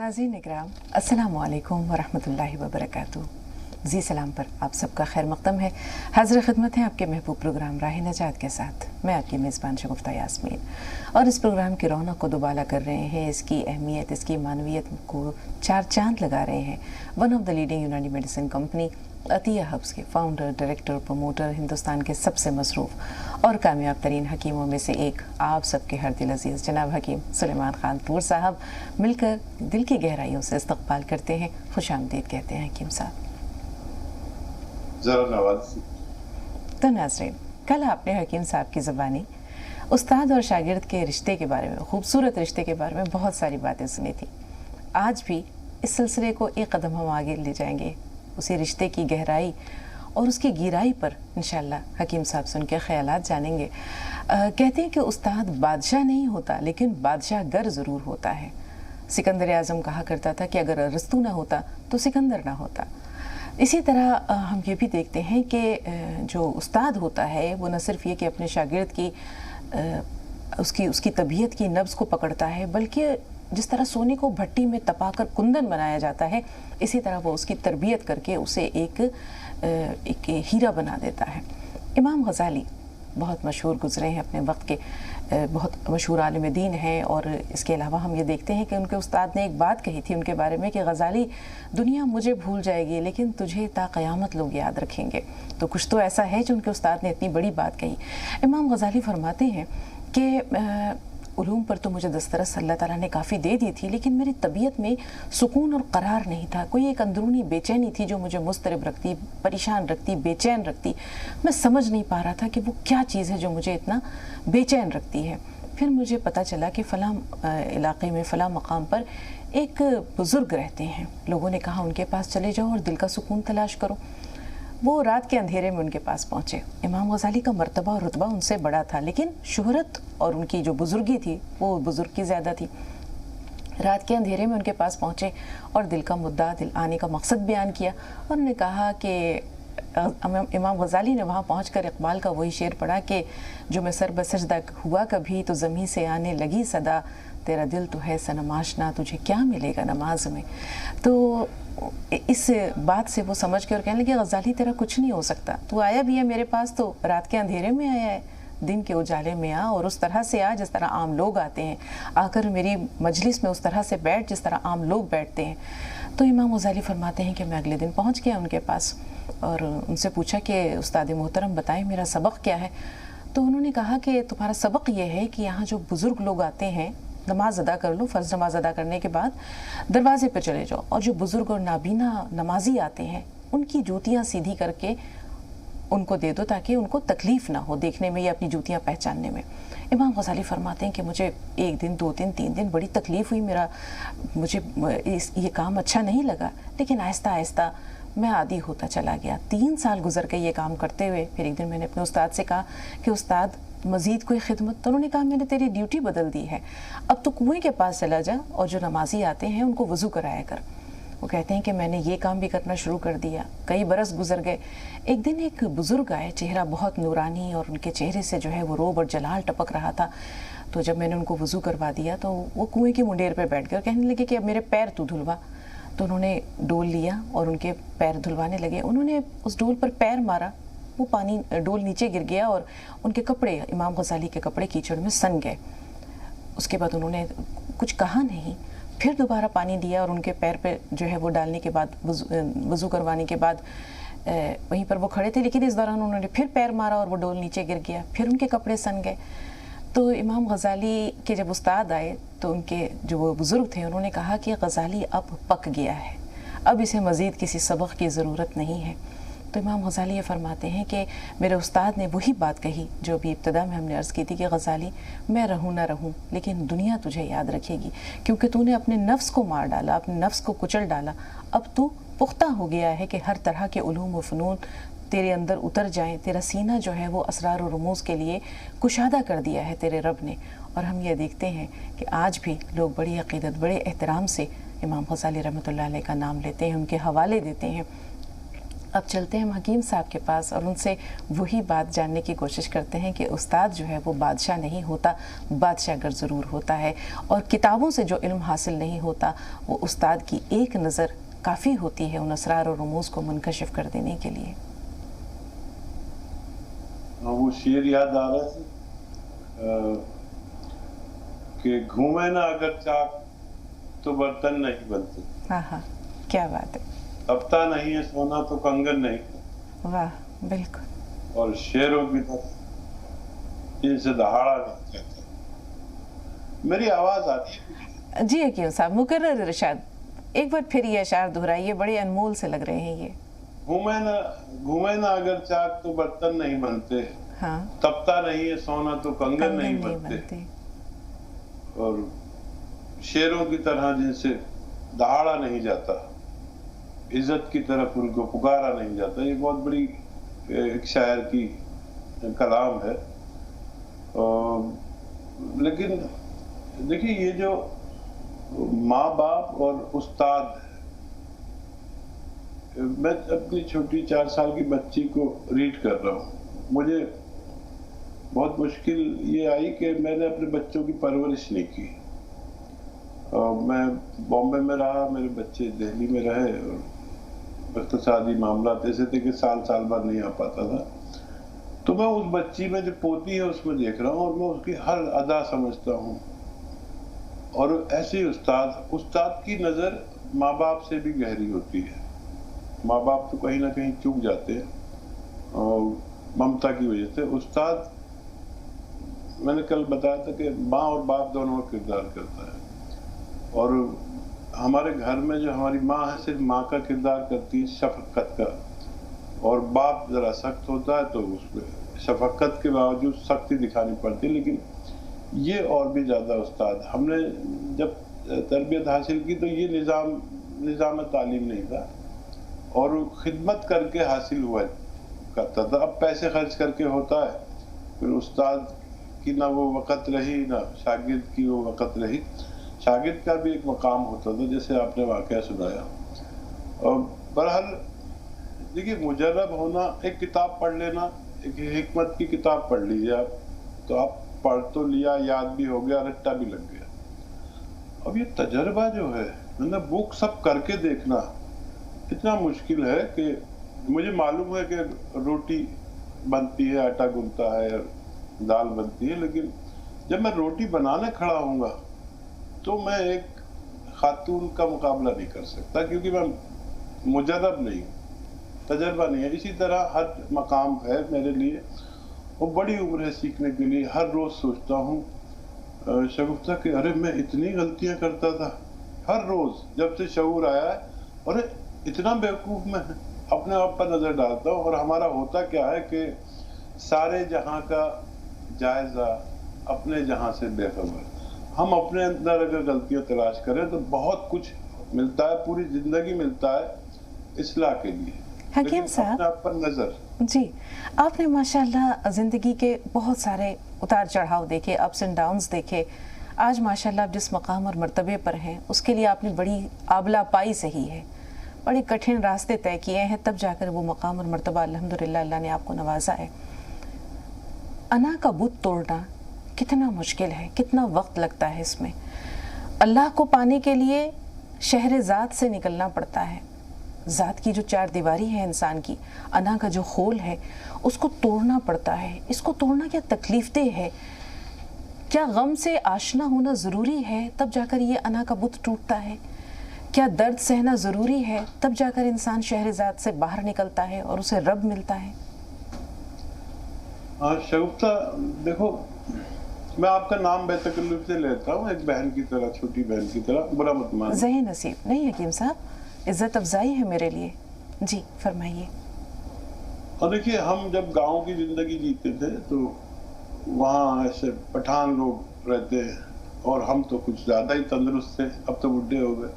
नाज़रीन इकराम, अस्सलामु अलैकुम वरहमतुल्लाहि वबरकातुहू। जी सलाम पर आप सबका खैर मक़दम है। हाज़िर खिदमत है आपके महबूब प्रोग्राम राह नजात के साथ। मैं आपकी मेज़बान शगुफ्ता यास्मीन, और इस प्रोग्राम की रौनक को दुबाला कर रहे हैं, इसकी अहमियत, इसकी मानवियत को चार चांद लगा रहे हैं वन ऑफ द लीडिंग यूनानी मेडिसिन कंपनी अतिया हब्स के फाउंडर, डायरेक्टर, प्रमोटर, हिंदुस्तान के सबसे मसरूफ़ और कामयाब तरीन हकीमों में से एक, आप सबके हर दिल अजीज़ जनाब हकीम सुलेमान खान तूर साहब। मिलकर दिल की गहराइयों से इस्तक़बाल करते हैं, खुशामदीद कहते हैं हकीम साहब। तो नाज़रीन, कल आपने हकीम साहब की ज़बानी उस्ताद और शागिर्द के रिश्ते के बारे में, खूबसूरत रिश्ते के बारे में बहुत सारी बातें सुनी थी। आज भी इस सिलसिले को एक कदम हम आगे ले जाएंगे, उसी रिश्ते की गहराई और उसकी गिराई पर इंशाअल्लाह हकीम साहब से उनके ख़यालात जानेंगे। कहते हैं कि उस्ताद बादशाह नहीं होता, लेकिन बादशाह गर ज़रूर होता है। सिकंदर आज़म कहा करता था कि अगर अरस्तू ना होता तो सिकंदर ना होता। इसी तरह हम ये भी देखते हैं कि जो उस्ताद होता है वो न सिर्फ ये कि अपने शागिर्द की उसकी तबीयत की नब्ज़ को पकड़ता है, बल्कि जिस तरह सोने को भट्टी में तपाकर कुंदन बनाया जाता है, इसी तरह वो उसकी तरबियत करके उसे एक हीरा बना देता है। इमाम गज़ाली बहुत मशहूर गुज़रे हैं अपने वक्त के, बहुत मशहूर आलिम दीन हैं, और इसके अलावा हम ये देखते हैं कि उनके उस्ताद ने एक बात कही थी उनके बारे में कि गज़ाली, दुनिया मुझे भूल जाएगी लेकिन तुझे ता क़यामत लोग याद रखेंगे। तो कुछ तो ऐसा है जो उनके उस्ताद ने इतनी बड़ी बात कही। इमाम गज़ाली फरमाते हैं कि उलूम पर तो मुझे दस्तरस अल्लाह ताला ने काफ़ी दे दी थी, लेकिन मेरी तबीयत में सुकून और करार नहीं था। कोई एक अंदरूनी बेचैनी थी जो मुझे मुस्तरब रखती, परेशान रखती, बेचैन रखती। मैं समझ नहीं पा रहा था कि वो क्या चीज़ है जो मुझे इतना बेचैन रखती है। फिर मुझे पता चला कि फ़लाँ इलाक़े में, फ़लाँ मकाम पर एक बुज़ुर्ग रहते हैं। लोगों ने कहा उनके पास चले जाओ और दिल का सुकून तलाश करो। वो रात के अंधेरे में उनके पास पहुँचे। इमाम गज़ाली का मर्तबा और रुतबा उनसे बड़ा था, लेकिन शोहरत और उनकी जो बुज़ुर्गी थी वो बुज़ुर्ग की ज़्यादा थी। रात के अंधेरे में उनके पास पहुँचे और दिल का मुद्दा, दिल आने का मकसद बयान किया। और उन्होंने कहा कि इमाम गज़ाली ने वहाँ पहुँचकर इक़बाल का वही शेर पढ़ा कि जो मैं सर बसजदा हुआ कभी तो ज़मीं से आने लगी सदा, तेरा दिल तो है सनम आशना, तुझे क्या मिलेगा नमाज में। तो इस बात से वो समझ के और कहने लगे, गज़ाली तेरा कुछ नहीं हो सकता, तू आया भी है मेरे पास तो रात के अंधेरे में आया है, दिन के उजाले में आ, और उस तरह से आ जिस तरह आम लोग आते हैं, आकर मेरी मजलिस में उस तरह से बैठ जिस तरह आम लोग बैठते हैं। तो इमाम गज़ाली फरमाते हैं कि मैं अगले दिन पहुँच गया उनके पास और उनसे पूछा कि उस्ताद मोहतरम बताएं मेरा सबक क्या है। तो उन्होंने कहा कि तुम्हारा सबक ये है कि यहाँ जो बुज़ुर्ग लोग आते हैं, नमाज अदा कर लो, फ़र्ज़ नमाज अदा करने के बाद दरवाज़े पर चले जाओ, और जो बुज़ुर्ग और नाबीना नमाजी आते हैं उनकी जूतियाँ सीधी करके उनको दे दो ताकि उनको तकलीफ़ ना हो देखने में या अपनी जूतियाँ पहचानने में। इमाम गज़ाली फरमाते हैं कि मुझे एक दिन, 2 दिन, 3 दिन बड़ी तकलीफ़ हुई, मुझे ये काम अच्छा नहीं लगा, लेकिन आहिस्ता आहिस्ता मैं आदी होता चला गया। 3 साल गुजर गए ये काम करते हुए। फिर एक दिन मैंने अपने उस्ताद से कहा कि उस्ताद मज़ीद कोई खिदमत? तो उन्होंने कहा मैंने तेरी ड्यूटी बदल दी है, अब तो कुएँ के पास चला जा और जो नमाजी आते हैं उनको वज़ू कराया कर। वो कहते हैं कि मैंने ये काम भी करना शुरू कर दिया। कई बरस गुजर गए। एक दिन एक बुज़ुर्ग आए, चेहरा बहुत नूरानी, और उनके चेहरे से जो है वो रोब और जलाल टपक रहा था। तो जब मैंने उनको वज़ू करवा दिया तो वो कुएँ की मुंडेर पर बैठ गए और कहने लगे कि अब मेरे पैर तू धुलवा। तो उन्होंने डोल लिया और उनके पैर धुलवाने लगे। उन्होंने उस डोल पर पैर मारा, वो पानी, डोल नीचे गिर गया और उनके कपड़े, इमाम गज़ाली के कपड़े कीचड़ में सन गए। उसके बाद उन्होंने कुछ कहा नहीं, फिर दोबारा पानी दिया और उनके पैर पे जो है वो डालने के बाद, वज़ू करवाने के बाद वहीं पर वो खड़े थे, लेकिन इस दौरान उन्होंने फिर पैर मारा और वो डोल नीचे गिर गया, फिर उनके कपड़े सन गए। तो इमाम गज़ाली के जब उस्ताद आए तो उनके जो वो बुज़ुर्ग थे उन्होंने कहा कि गज़ाली अब पक गया है, अब इसे मज़ीद किसी सबक की ज़रूरत नहीं है। तो इमाम गज़ाली ये फरमाते हैं कि मेरे उस्ताद ने वही बात कही जो अभी इब्तिदा में हमने अर्ज़ की थी कि गज़ाली, मैं रहूँ ना रहूँ लेकिन दुनिया तुझे याद रखेगी, क्योंकि तूने अपने नफ्स को मार डाला, अपने नफ्स को कुचल डाला। अब तू पुख्ता हो गया है कि हर तरह के उलूम व फ़नून तेरे अंदर उतर जाएं। तेरा सीना जो है वो असरार और रमूज़ के लिए कुशादा कर दिया है तेरे रब ने। और हम ये देखते हैं कि आज भी लोग बड़ी अक़ीदत, बड़े एहतराम से इमाम गज़ाली रहमतुल्लाह अलैह का नाम लेते हैं, उनके हवाले देते हैं। अब चलते हैं हम हकीम साहब के पास और उनसे वही बात जानने की कोशिश करते हैं कि उस्ताद जो है वो बादशाह नहीं होता, बादशाहगर ज़रूर होता है, और किताबों से जो इल्म हासिल नहीं होता वो उस्ताद की एक नज़र काफ़ी होती है उन असरार और रमूज़ को मुनकशिफ कर देने के लिए। वो शेर याद आ रहा है कि घूमे ना अगर चाक तो बर्तन नहीं बनते। हाँ हाँ, क्या बात है। तपता नहीं है सोना तो कंगन नहीं। वाह, बिल्कुल। और शेरों की तरह इनसे दहाड़ा नहीं कहते। मेरी आवाज आती है? जी हकीम साहब, मुकर्रर इरशाद, एक बार फिर ये अशार दोहराइए, बड़े अनमोल से लग रहे हैं ये। घूमे ना अगर चाक तो बर्तन नहीं बनते। हाँ। तपता नहीं है सोना तो कंगन नहीं बनते। और शेरों की तरह जिनसे दहाड़ा नहीं जाता, इज्जत की तरफ उनको पुकारा नहीं जाता। ये बहुत बड़ी एक शायर की कलाम है। लेकिन देखिए, ये जो माँ बाप और उस्ताद, मैं अपनी छोटी 4 साल की बच्ची को रीड कर रहा हूँ। मुझे बहुत मुश्किल ये आई कि मैंने अपने बच्चों की परवरिश नहीं की। मैं बॉम्बे में रहा, मेरे बच्चे दिल्ली में रहे, और इक़्तिसादी मामला ऐसे थे कि साल भर नहीं आ पाता था। तो मैं उस बच्ची में जो पोती है उसमें देख रहा हूँ और मैं उसकी हर अदा समझता हूँ। और ऐसे ही उस्ताद की नज़र माँ बाप से भी गहरी होती है। माँ बाप तो कहीं ना कहीं चूक जाते हैं और ममता की वजह से। उस्ताद, मैंने कल बताया था कि माँ और बाप दोनों का किरदार करता है। और हमारे घर में जो हमारी माँ है, सिर्फ माँ का किरदार करती है, शफकत का। और बाप ज़रा सख्त होता है तो उसमें शफकत के बावजूद सख्ती दिखानी पड़ती है। लेकिन ये और भी ज़्यादा उस्ताद। हमने जब तरबियत हासिल की तो ये निज़ाम तालीम नहीं था और खिदमत करके हासिल हुआ करता था। अब पैसे खर्च करके होता है। फिर उस्ताद की ना वो वक़्त रही, ना शागिर्द की वो वक़्त रही। शागिर्द का भी एक मकाम होता था, जैसे आपने वाक़या सुनाया। और बहरहाल देखिए, मुजर्रब होना, एक किताब पढ़ लेना, एक हिकमत की किताब पढ़ लीजिए आप, तो आप पढ़ तो लिया, याद भी हो गया, रट्टा भी लग गया। अब ये तजर्बा जो है, मतलब बुक सब करके देखना इतना मुश्किल है कि मुझे मालूम है कि रोटी बनती है, आटा गूंथता है, दाल बनती है, लेकिन जब मैं रोटी बनाने खड़ा हूँगा तो मैं एक खातून का मुकाबला नहीं कर सकता, क्योंकि मैं मुजर्रब नहीं, तजर्बा नहीं है। इसी तरह हर मकाम है मेरे लिए, वो बड़ी उम्र है सीखने के लिए। हर रोज़ सोचता हूँ शगुफ्ता कि अरे मैं इतनी गलतियाँ करता था। हर रोज़ जब से शऊर आया है, अरे इतना बेवकूफ़ मैं अपने आप पर नज़र डालता हूँ। और हमारा होता क्या है कि सारे जहाँ का जायज़ा अपने जहाँ से बेखबर। हम अपने अंदर अगर गलतियाँ तलाश करें तो बहुत कुछ मिलता है, पूरी ज़िंदगी मिलता है इस्लाह के लिए। हकीम साहब, अपने आप पर नज़र। जी, आपने माशाल्लाह ज़िंदगी के बहुत सारे उतार चढ़ाव देखे, अप्स एंड डाउन्स देखे। आज माशाल्लाह आप जिस मकाम और मर्तबे पर हैं उसके लिए आपने बड़ी आबला पाई सही है, बड़े कठिन रास्ते तय किए हैं, तब जाकर वो मकाम और मर्तबा अल्हम्दुलिल्लाह अल्लाह ने आपको नवाजा है। अना का बुत तोड़ना कितना मुश्किल है, कितना वक्त लगता है इसमें। अल्लाह को पाने के लिए शहर ज़ात से निकलना पड़ता है। ज़ात की जो 4 दीवारी है इंसान की, अना का जो खोल है, उसको तोड़ना पड़ता है। इसको तोड़ना क्या तकलीफ़देह है? क्या गम से आशना होना ज़रूरी है तब जाकर ये अना का बुत टूटता है? क्या दर्द सहना ज़रूरी है तब जाकर इंसान शहर ज़ात से बाहर निकलता है और उसे रब मिलता है? हाँ शगुफ्ता, देखो, मैं आपका नाम बेतकल्लुफ़ से लेता हूँ, एक बहन की तरह, छोटी बहन की तरह, बुरा मत मानो। ज़ही नसीब नहीं हकीम साहब, इज़्ज़त अफ़ज़ाई है मेरे लिए। जी फरमाइए। और देखिए, हम जब गांव की ज़िंदगी जीते थे तो वहाँ ऐसे पठान लोग रहते हैं और हम तो कुछ ज़्यादा ही तंदुरुस्त थे, अब तो बुढ़े हो गए।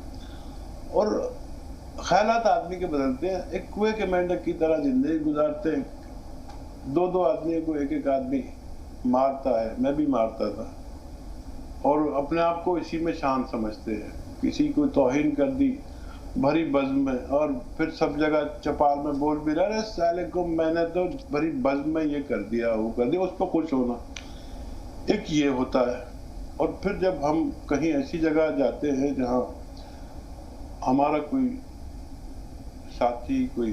और ख्यालात आदमी के बदलते हैं। एक कुएं के मेंढक की तरह ज़िंदगी गुजारते हैं। 2-2 आदमी को एक आदमी मारता है, मैं भी मारता था, और अपने आप को इसी में शान समझते हैं। किसी को तौहीन कर दी, भरी बज़्म में, और फिर सब जगह चपाल में बोल भी रहा है, साले को मैंने तो भरी बज़्म में ये कर दिया, वो कर दिया, उस पर खुश होना, एक ये होता है। और फिर जब हम कहीं ऐसी जगह जाते हैं जहाँ हमारा कोई साथी, कोई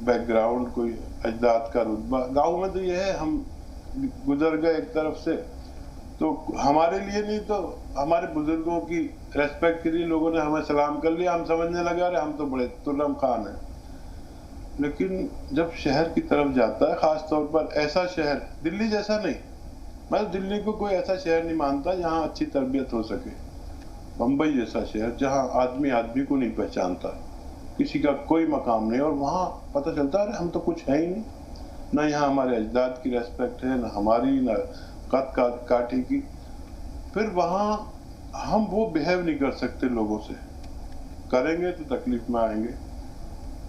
बैकग्राउंड, कोई अजदाद का रुतबा, गाँव में तो ये है हम गुजर गए एक तरफ से, तो हमारे लिए नहीं तो हमारे बुजुर्गों की रेस्पेक्ट के लिए लोगों ने हमें सलाम कर लिया, हम समझने लगे अरे हम तो बड़े तुर्रम खान हैं। लेकिन जब शहर की तरफ जाता है, खास तौर पर ऐसा शहर, दिल्ली जैसा नहीं, मैं तो दिल्ली को कोई ऐसा शहर नहीं मानता जहाँ अच्छी तरबियत हो सके, बम्बई जैसा शहर जहाँ आदमी आदमी को नहीं पहचानता, किसी का कोई मकाम नहीं, और वहाँ पता चलता है हम तो कुछ है ही नहीं, ना यहाँ हमारे अजदाद की रेस्पेक्ट है, ना हमारी, ना कद काठी की। फिर वहाँ हम वो बिहेव नहीं कर सकते लोगों से, करेंगे तो तकलीफ में आएंगे।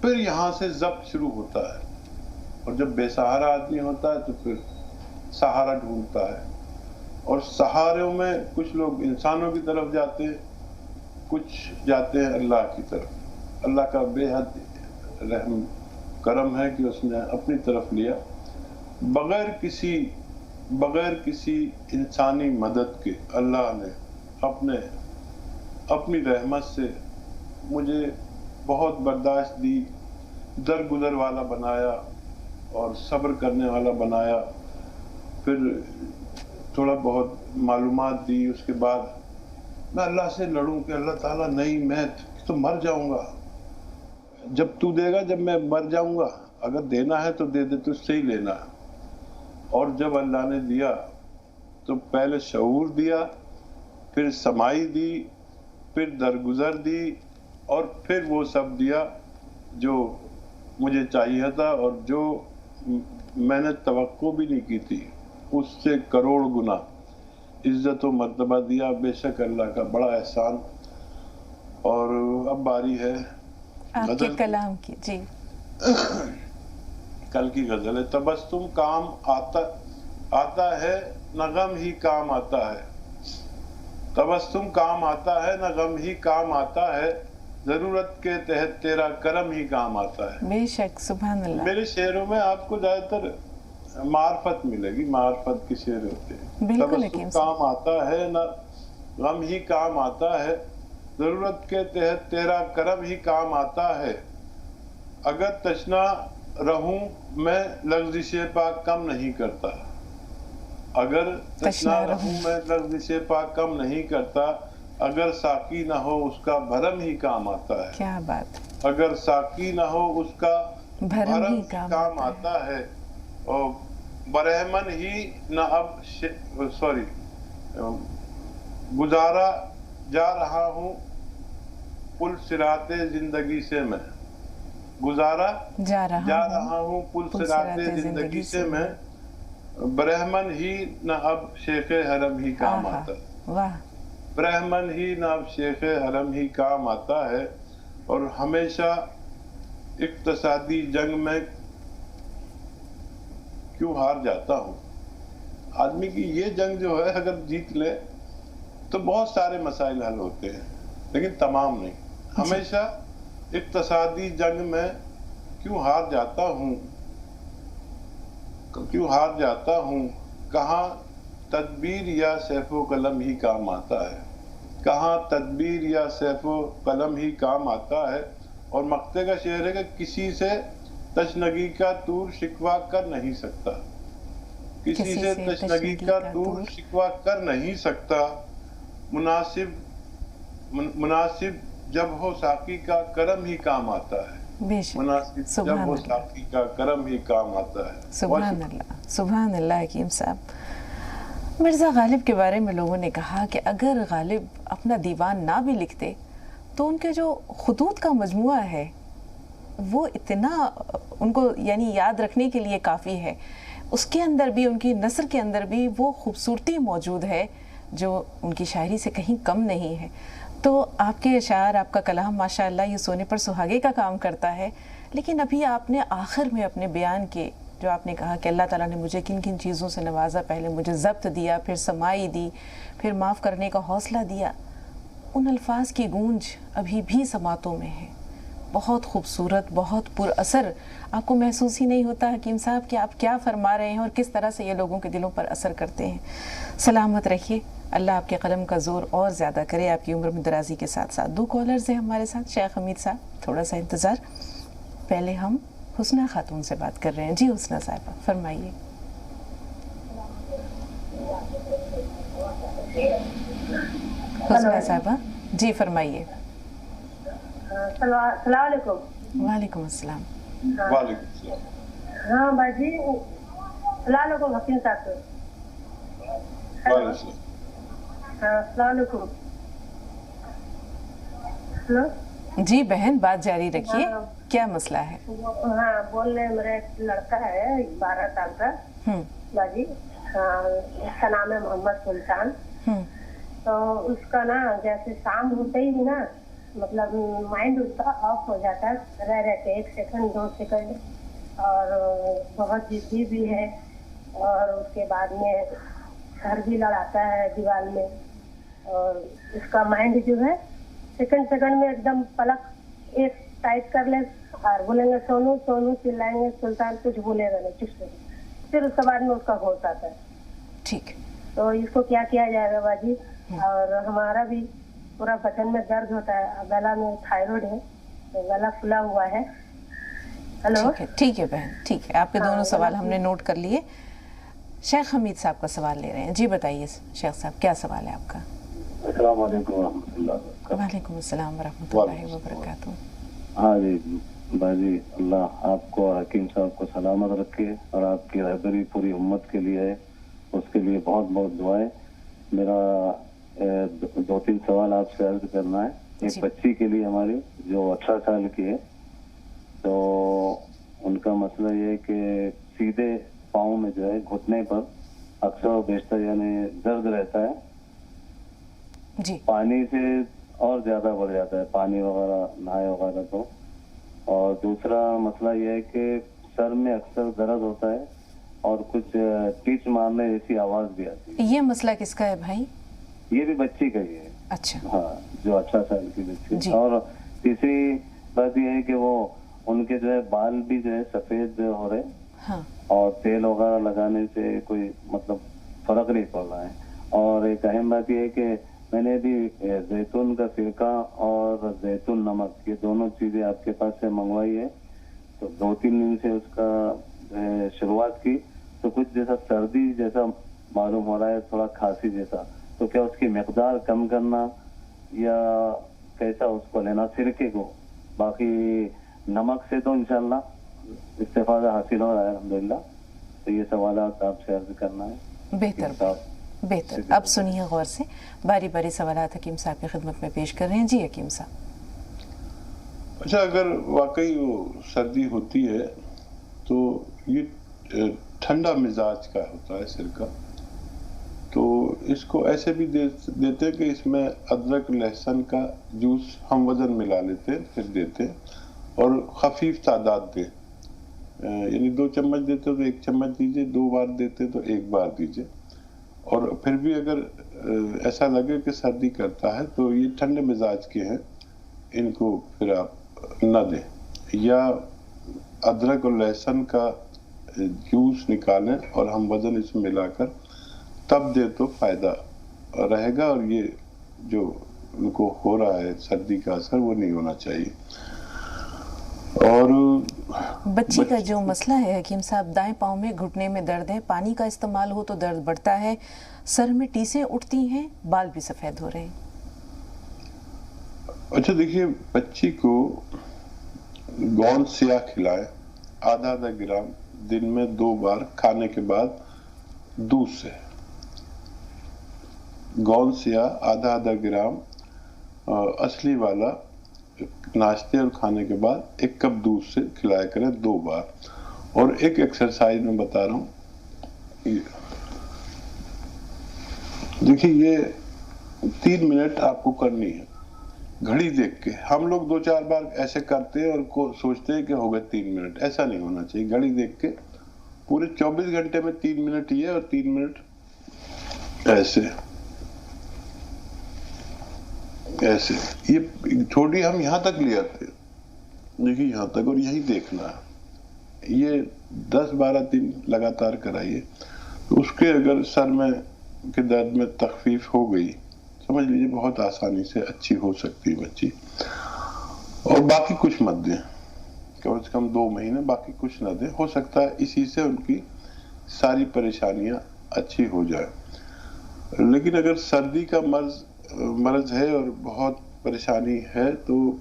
फिर यहाँ से जब्त शुरू होता है, और जब बेसहारा आदमी होता है तो फिर सहारा ढूंढता है, और सहारों में कुछ लोग इंसानों की तरफ जाते हैं, कुछ जाते हैं अल्लाह की तरफ। अल्लाह का बेहद रहम करम है कि उसने अपनी तरफ लिया, बगैर किसी इंसानी मदद के अल्लाह ने अपनी रहमत से मुझे बहुत बर्दाश्त दी, दरगुजर वाला बनाया और सब्र करने वाला बनाया, फिर थोड़ा बहुत मालूमात दी। उसके बाद मैं अल्लाह से लड़ूं कि अल्लाह ताला नहीं, मैं तो मर जाऊंगा, जब तू देगा, जब मैं मर जाऊंगा, अगर देना है तो दे दे, तुझसे ही लेना है। और जब अल्लाह ने दिया तो पहले शऊर दिया, फिर समाई दी, फिर दरगुजर दी, और फिर वो सब दिया जो मुझे चाहिए था और जो मैंने तवक्को भी नहीं की थी, उससे करोड़ गुना इज्जत व मर्तबा दिया। बेशक अल्लाह का बड़ा एहसान। और अब बारी है आपके कलाम की। जी कल की गजल है, तबस्सुम काम आता है न गम ही काम आता है, तबस्सुम काम आता है न गम ही काम आता है, जरूरत के तहत तेरा करम ही काम आता है। बेशक, सुभान अल्लाह। मेरे शेरों में आपको ज्यादातर मार्फत मिलेगी, मार्फत के शेर होते हैं। तबस्सुम काम आता है न गम ही काम आता है, जरूरत के तहत तेरा करम ही काम आता है, अगर तशना रहूं मैं लफ्ज़िशे पाक कम नहीं करता, अगर तशना रहूं मैं लफ्ज़िशे पाक कम नहीं करता, अगर साकी ना हो उसका भरम ही काम आता है। क्या बात। अगर साकी ना हो उसका भरम ही काम आता है, और बरहमन ही ना अब गुजारा जा रहा हूँ पुल सिराते जिंदगी से मैं, गुजारा जा रहा हूँ पुल सिराते जिंदगी से मैं, ब्रह्मन ही न अब शेख हरम ही काम आता है। वाह। ब्रह्मन ही न अब शेख हरम ही काम आता है। और हमेशा इक्तसादी जंग में क्यों हार जाता हूँ। आदमी की ये जंग जो है अगर जीत ले तो बहुत सारे मसाइल हल होते हैं, लेकिन तमाम नहीं। हमेशा इक्तसादी जंग में क्यों हार जाता हूँ, कहाँ तदबीर या सैफो कलम ही काम आता है, कहाँ तदबीर या सैफो कलम ही काम आता है। और मक्ते का शेर है कि किसी से तशनगी का तूर शिकवा कर नहीं सकता, किसी से तशनगी का तूर शिकवा कर नहीं सकता, मुनासिब जब हो साकी का करम ही काम आता है, मुनासिब जब हो साकी का करम ही काम आता है। सुभान अल्लाह, सुभान अल्लाह। हकीम साहब, मिर्ज़ा गालिब के बारे में लोगों ने कहा कि अगर गालिब अपना दीवान ना भी लिखते तो उनके जो खुतूत का मजमुआ है वो इतना उनको यानी याद रखने के लिए काफ़ी है। उसके अंदर भी, उनकी नस्र के अंदर भी वो खूबसूरती मौजूद है जो उनकी शायरी से कहीं कम नहीं है। तो आपके अशार, आपका कलाम माशाअल्लाह ये सोने पर सुहागे का काम करता है। लेकिन अभी आपने आखिर में अपने बयान के जो आपने कहा कि अल्लाह ताला ने मुझे किन किन चीज़ों से नवाजा, पहले मुझे ज़ब्त दिया, फिर समाई दी, फिर माफ़ करने का हौसला दिया, उन अल्फाज की गूंज अभी भी समातों में है, बहुत खूबसूरत, बहुत पुरअसर। आपको महसूस ही नहीं होता हकीम साहब कि आप क्या फरमा रहे हैं और किस तरह से ये लोगों के दिलों पर असर करते हैं। सलामत रहिए, अल्लाह आपके कलम का ज़ोर और ज़्यादा करे, आपकी उम्र में दराजी के साथ साथ। 2 कॉलर्स हैं हमारे साथ। शेख हमीद साहब, थोड़ा सा इंतज़ार। पहले हम हुस्ना खातून से बात कर रहे हैं। जी हुस्ना साहिबा, फरमाइए। हुस्ना साहिबा जी फरमाइए। वालेकुम अस्सलाम। हाँ बाजी, सलाम हकीम साहब। हेलो जी बहन, बात जारी रखिए। क्या मसला है? हाँ बोल रहे, मेरा एक लड़का है 12 साल का बाजी। हाँ, उसका नाम है मोहम्मद सुल्तान। तो उसका ना जैसे शाम होते ही ना, मतलब माइंड उसका ऑफ हो जाता है रह रहते, 1 सेकंड 2 सेकंड, और बहुत जिद्दी भी है। और उसके बाद में सर भी लड़ाता है दीवार में। और उसका माइंड जो है सेकंड सेकंड में एकदम पलक एक टाइट कर ले और बोलेंगे सोनू सोनू, चिल्लाएंगे, सुल्तान कुछ बोलेगा नहीं, चुप से। फिर उसके बाद में उसका होश आता है। ठीक। तो इसको क्या किया जाएगा बाजी? और हमारा भी पूरा बदन में दर्द होता है, गला में थायराइड है, तो गला फुला हुआ है। हेलो, ठीक है बहन, ठीक है। आपके दोनों सवाल हमने नोट कर लिए। शेख हमीद साहब का सवाल ले रहे हैं। जी बताइए शेख साहब, क्या सवाल है आपका? अस्सलाम वालेकुम रहमतुल्लाह। वालेकुम अस्सलाम वरहमतुल्लाहि वबरकातुहू। हाँ जी बाजी, अल्लाह आपको और हकीम साहब को सलामत रखे और आपकी रहबरी पूरी उम्मत के लिए है, उसके लिए बहुत बहुत दुआएं। मेरा 2-3 सवाल आपसे अर्ज करना है। एक बच्ची के लिए हमारी जो 18 साल की है, तो उनका मसला ये है कि सीधे पाँव में जो है घुटने पर अक्सर और बेशतर यानी दर्द रहता है जी। पानी से और ज्यादा बढ़ जाता है, पानी वगैरह नहाए वगैरह तो। और दूसरा मसला ये है कि सर में अक्सर दर्द होता है और कुछ टीच मारने जैसी आवाज भी आती है। ये मसला किसका है भाई? ये भी बच्ची का ही है। अच्छा। हाँ, जो 18 साल की बच्ची। और तीसरी बात ये है कि वो उनके जो है बाल भी जो है सफेद हो रहे। हाँ। और तेल वगैरह लगाने से कोई मतलब फर्क नहीं पड़ रहा है। और एक अहम बात यह है कि मैंने भी जैतून का सिरका और जैतून नमक, ये दोनों चीजें आपके पास से मंगवाई है। तो 2-3 दिन से उसका शुरुआत की, तो कुछ जैसा सर्दी जैसा मालूम हो रहा है, थोड़ा खांसी जैसा। तो क्या उसकी मिकदार कम करना या कैसा उसको लेना सिरके को? बाकी नमक से तो इंशाल्लाह इस्तेफादा हासिल हो रहा है अल्हम्दुलिल्लाह। तो ये सवाल आपसे अर्ज करना है। बेहतर। अब सुनिए गौर से, बारी बारी सवालात हकीम साहब की खिदमत में पेश कर रहे हैं। जी हकीम साहब। अच्छा, अगर वाकई वो सर्दी होती है तो ये ठंडा मिजाज का होता है सिरका, तो इसको ऐसे भी देते हैं कि इसमें अदरक लहसुन का जूस हम वजन मिला लेते हैं, फिर देते हैं और खफीफ तादाद दें। यानी 2 चम्मच देते हो तो 1 चम्मच दीजिए, 2 बार देते तो 1 बार दीजिए। और फिर भी अगर ऐसा लगे कि सर्दी करता है तो ये ठंडे मिजाज के हैं, इनको फिर आप न दें। या अदरक और लहसुन का जूस निकालें और हम वजन इसमें मिलाकर तब दे तो फायदा रहेगा। और ये जो उनको हो रहा है सर्दी का असर, वो नहीं होना चाहिए। और बच्ची का जो मसला है हकीम साहब, दाएं पाँव में घुटने में दर्द है, पानी का इस्तेमाल हो तो दर्द बढ़ता है, सर में टीसें उठती हैं, बाल भी सफेद हो रहे हैं। अच्छा देखिए, बच्ची को गोंद सिया खिलाएं, आधा ग्राम दिन में 2 बार खाने के बाद दूध से। गोंद सिया आधा ग्राम असली वाला नाश्ते और खाने के बाद 1 कप दूध से खिलाया करें 2 बार। और एक एक्सरसाइज में बता रहा हूँ, देखिए ये 3 मिनट आपको करनी है घड़ी देख के। हम लोग 2-4 बार ऐसे करते हैं और सोचते हैं कि हो गए 3 मिनट, ऐसा नहीं होना चाहिए। घड़ी देख के पूरे 24 घंटे में 3 मिनट ये और 3 मिनट ऐसे। ऐसे ये छोटी हम यहाँ तक ले आते हैं, देखिए यहाँ तक, और यही देखना है। ये 10-12 दिन लगातार कराइए, तो उसके अगर सर में के दर्द में तखफीफ हो गई, समझ लीजिए बहुत आसानी से अच्छी हो सकती है बच्ची। और बाकी कुछ मत दें, कम से कम 2 महीने बाकी कुछ ना दें, हो सकता है इसी से उनकी सारी परेशानियां अच्छी हो जाए। लेकिन अगर सर्दी का मर्ज है और बहुत परेशानी है, तो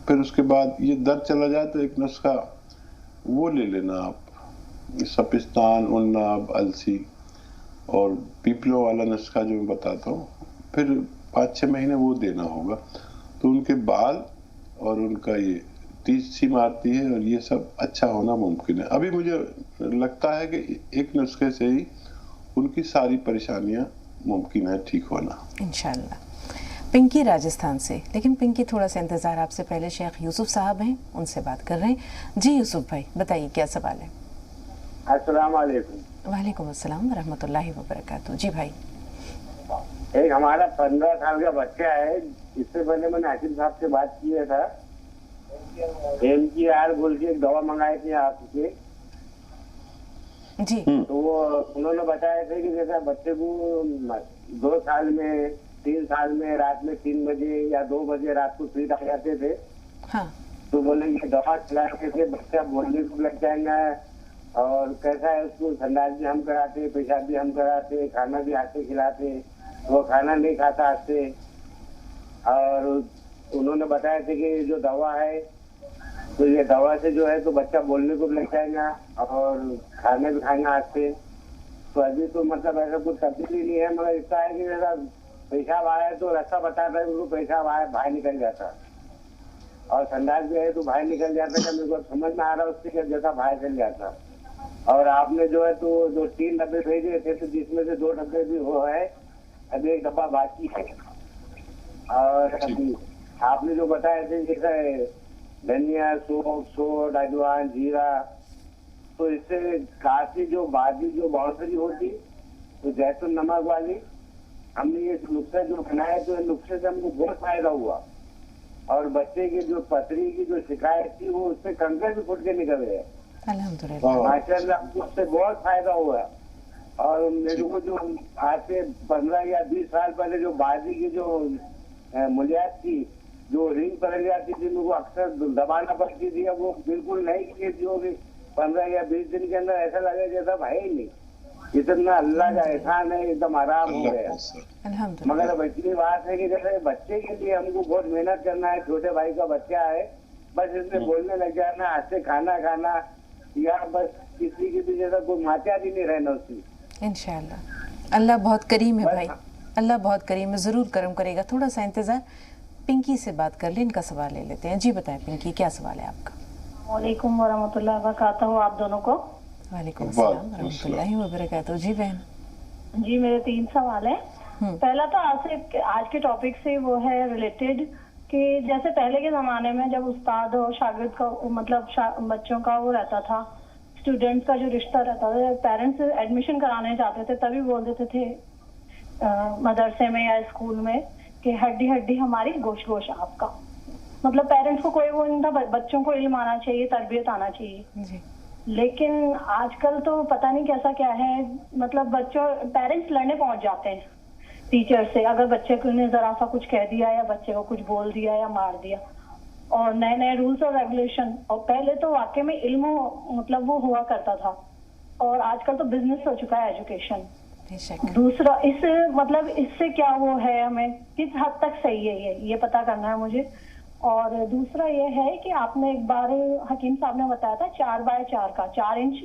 फिर उसके बाद ये दर्द चला जाए तो एक नुस्खा वो ले लेना आप, सपिस्तान, उन्नाब, अलसी और पीपलों वाला नुस्खा जो मैं बताता हूँ, फिर 5-6 महीने वो देना होगा, तो उनके बाल और उनका ये तीसी मारती है और ये सब अच्छा होना मुमकिन है। अभी मुझे लगता है कि एक नुस्खे से ही उनकी सारी परेशानियां मुमकिन है ठीक होना इंशाल्लाह। पिंकी राजस्थान से, लेकिन पिंकी थोड़ा सा इंतज़ार, आपसे पहले शेख यूसुफ साहब हैं, उनसे बात कर रहे हैं। जी यूसुफ भाई बताइए क्या सवाल है। अस्सलाम वालेकुम। वालेकुम अस्सलाम वरहमतुल्लाहि वबरकातुहू। जी भाई। एक हमारा 15 साल का बच्चा है, इससे पहले मैंने हकीम साहब से बात किया था, MGR बोल के एक दवा मंगाई थी आपसे जी। तो वो उन्होंने बताया था कि जैसा बच्चे को 2 साल में 3 साल में रात में 3 बजे या 2 बजे रात को फीट आ जाते थे। हाँ। तो बोले ये दवा खिलाने से बच्चा बोलने को लग जाएगा, और कैसा है उसको संडास भी हम कराते, पेशाब भी हम कराते, खाना भी हाथ से खिलाते, वो खाना नहीं खाता हाथ से। और उन्होंने बताया था कि जो दवा है तो ये दवा से जो है तो बच्चा बोलने को लग जाएगा और खाना भी खाएंगा हाथ से। तो अभी तो मतलब ऐसा कुछ तब्दीली नहीं है, मगर इतना है कि जैसा पेशाब आया तो रास्ता बताता है, उनको पेशाब आया बाहर निकल जाता, और संडास भी है तो बाहर निकल जाता है। मेरे को समझ में आ रहा है उससे जैसा बाहर चल जाता। और आपने जो है तो जो 3 डब्बे भेजे थे, तो जिसमें से 2 डब्बे भी वो है, अभी 1 डब्बा बाकी है। और आपने जो बताया थे जैसे धनिया, सोड, अजवाइन, जीरा, तो इससे काफी जो बादी जो बाउंसरी होती तो जैतून नमक वाली, हमने ये नुस्खे जो बनाए तो नुस्खे से हमको बहुत फायदा हुआ। और बच्चे की जो पथरी की जो शिकायत थी वो उससे कंकर भी फुट के निकल गए अल्हम्दुलिल्लाह, माशाल्लाह, हमको उससे बहुत फायदा हुआ। और मेरे को जो आज से 15 या 20 साल पहले जो बादी की जो मुलियात थी, जो रिंग पड़ जाती थी, मेरे को अक्सर दबाना पड़ती थी, अब वो बिल्कुल नहीं की, जो भी 15 या 20 दिन के अंदर ऐसा लगे जैसा है ही नहीं। इतना अल्लाह का एहसान है, एकदम आराम हो गया। अल्हम्दुलिल्लाह। मगर अब इतनी बात है कि जैसे बच्चे के लिए हमको बहुत मेहनत करना है, छोटे भाई का बच्चा है, बस इसमें बोलने लग जाना, हाथ से खाना खाना, या बस किसी की भी जैसा कोई मात्या भी नहीं रहना उसकी। इंशाअल्लाह अल्लाह बहुत करीम है भाई, अल्लाह बहुत करीम है, ज़रूर करम करेगा। थोड़ा सा इंतज़ार, पिंकी से बात कर ले, इनका सवाल ले लेते हैं। जी बताएं पिंकी, क्या सवाल है आपका। वालेकुम वरहमतुल्लाहि वबरकातुहू आप दोनों को। वालेकुम अस्सलाम वरहमतुल्लाहि वबरकातुहू। जी बहन। जी मेरे 3 सवाल है। पहला तो आज के टॉपिक से वो है रिलेटेड कि जैसे पहले के ज़माने में जब उस्ताद और शागिर्द का मतलब बच्चों का वो रहता था, स्टूडेंट्स का जो रिश्ता रहता था, पेरेंट्स एडमिशन कराने जाते थे तभी बोल देते थे मदरसे में या स्कूल में कि हड्डी हड्डी हमारी गोश्त गोश्त आपका। मतलब पेरेंट्स को कोई वो नहीं था, बच्चों को इल्म आना चाहिए, तरबियत आना चाहिए जी। लेकिन आजकल तो पता नहीं कैसा क्या है, मतलब बच्चों पेरेंट्स लड़ने पहुंच जाते हैं टीचर से अगर बच्चे को ने जरा सा कुछ कह दिया या बच्चे को कुछ बोल दिया या मार दिया। और नए नए रूल्स और रेगुलेशन, और पहले तो वाकई में इल्म मतलब वो हुआ करता था, और आजकल तो बिजनेस हो चुका है एजुकेशन। दूसरा इस मतलब इससे क्या वो है, हमें किस हद तक सही है ये पता करना है मुझे। और दूसरा ये है कि आपने एक बार हकीम साहब ने बताया था 4 बाय 4 का 4 इंच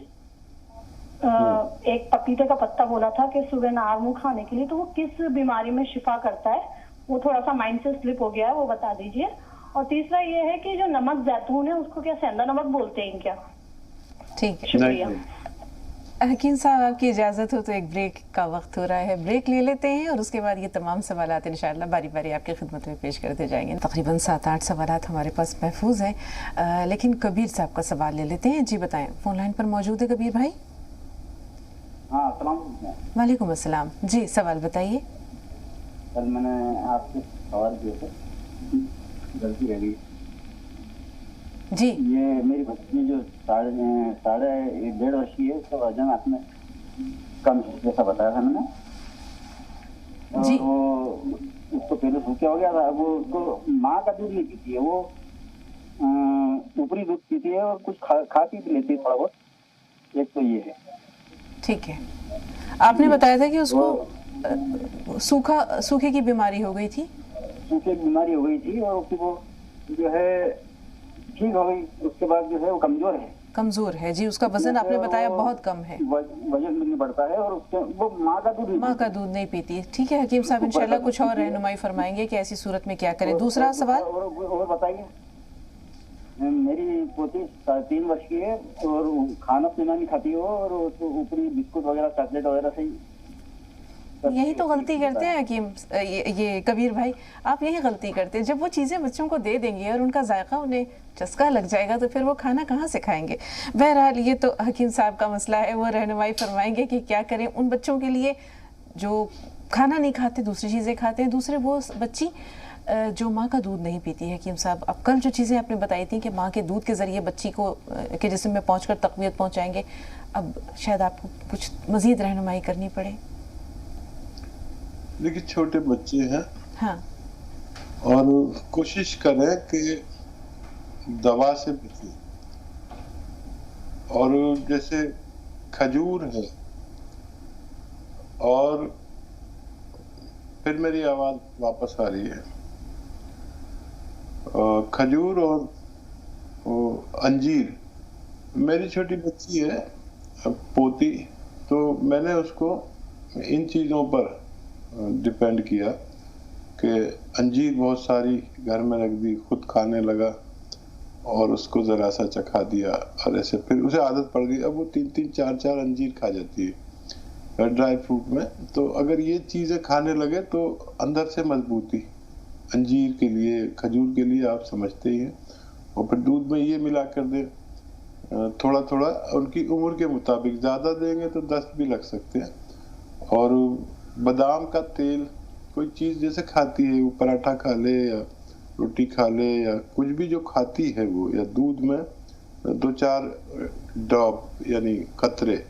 एक पपीते का पत्ता बोला था कि सुबह नार मुंह खाने के लिए, तो वो किस बीमारी में शिफा करता है, वो थोड़ा सा माइंड से स्लिप हो गया है, वो बता दीजिए। और तीसरा ये है कि जो नमक जैतून है उसको क्या सेंधा नमक बोलते हैं क्या? ठीक है, शुक्रिया। हकीम साहब आपकी इजाज़त हो तो एक ब्रेक का वक्त हो रहा है, ब्रेक ले लेते हैं और उसके बाद ये तमाम सवालात इंशाअल्लाह बारी बारी आपकी खिदमत में पेश करते जाएंगे। तकरीबन 7-8 सवालात हमारे पास महफूज हैं, लेकिन कबीर साहब का सवाल ले लेते हैं। जी बताएं, फोन लाइन पर मौजूद है कबीर भाई। हाँ, वालेकुम अस्सलाम। जी सवाल बताइए। कल मैंने आपसे सवाल किए थे, गलती रह गई जी। ये मेरी बच्ची जो 1.5 वर्ष की है, उसका वजन आपने कम है जैसा बताया था मैंने। जी। और वो उसको पहले सूखा हो गया था, वो उसको माँ का दूध नहीं पीती है, वो ऊपरी दूध पीती है और कुछ खा पी भी लेती है थोड़ा बहुत। एक तो ये है। ठीक है, आपने बताया था कि उसको सूखे की बीमारी हो गई थी। सूखे की बीमारी हो गई थी और उसकी वो जो है ठीक हो गई, उसके बाद जो है वो कमजोर है जी। उसका वजन आपने बताया बहुत कम है, वजन भी नहीं बढ़ता है और उसके वो माँ का दूध नहीं पीती। ठीक है हकीम साहब, इंशाल्लाह कुछ और रहनुमाई फरमाएंगे कि ऐसी सूरत में क्या करें। दूसरा सवाल और बताइए। मेरी पोती 3.5 वर्ष की है और खाना पीना नहीं खाती हो और ऊपरी बिस्कुट वगैरह चॉकलेट वगैरह से यही तो गलती करते हैं हकीम, ये कबीर भाई, आप यही गलती करते हैं। जब वो चीज़ें बच्चों को दे देंगे और उनका जायका उन्हें चस्का लग जाएगा तो फिर वो खाना कहाँ से खाएंगे। बहरहाल ये तो हकीम साहब का मसला है, वो रहनुमाई फरमाएंगे कि क्या करें उन बच्चों के लिए जो खाना नहीं खाते, दूसरी चीज़ें खाते हैं। दूसरे वो बच्ची जो माँ का दूध नहीं पीती है। हकीम साहब, अब कल जो चीज़ें आपने बताई थी कि माँ के दूध के ज़रिए बच्ची को के जिस्म में पहुँच कर तक़वियत पहुँचाएंगे, अब शायद आपको कुछ मज़ीद रहनुमाई करनी पड़े। देखिए छोटे बच्चे हैं, हाँ, और कोशिश करें कि दवा से बचें। और जैसे खजूर है, और फिर मेरी आवाज वापस आ रही है, खजूर और अंजीर। मेरी छोटी बच्ची है पोती, तो मैंने उसको इन चीज़ों पर डिपेंड किया कि अंजीर बहुत सारी घर में रख दी, खुद खाने लगा और उसको ज़रा सा चखा दिया और ऐसे फिर उसे आदत पड़ गई। अब वो 3-3, 4-4 अंजीर खा जाती है ड्राई फ्रूट में। तो अगर ये चीज़ें खाने लगे तो अंदर से मजबूती अंजीर के लिए, खजूर के लिए आप समझते ही हैं। और फिर दूध में ये मिला कर दे थोड़ा थोड़ा, उनकी उम्र के मुताबिक, ज़्यादा देंगे तो दस्त भी लग सकते हैं। और बादाम का तेल, कोई चीज़ जैसे खाती है, वो पराठा खा ले या रोटी खा ले या कुछ भी जो खाती है वो, या दूध में 2-4 ड्रॉप यानी कतरे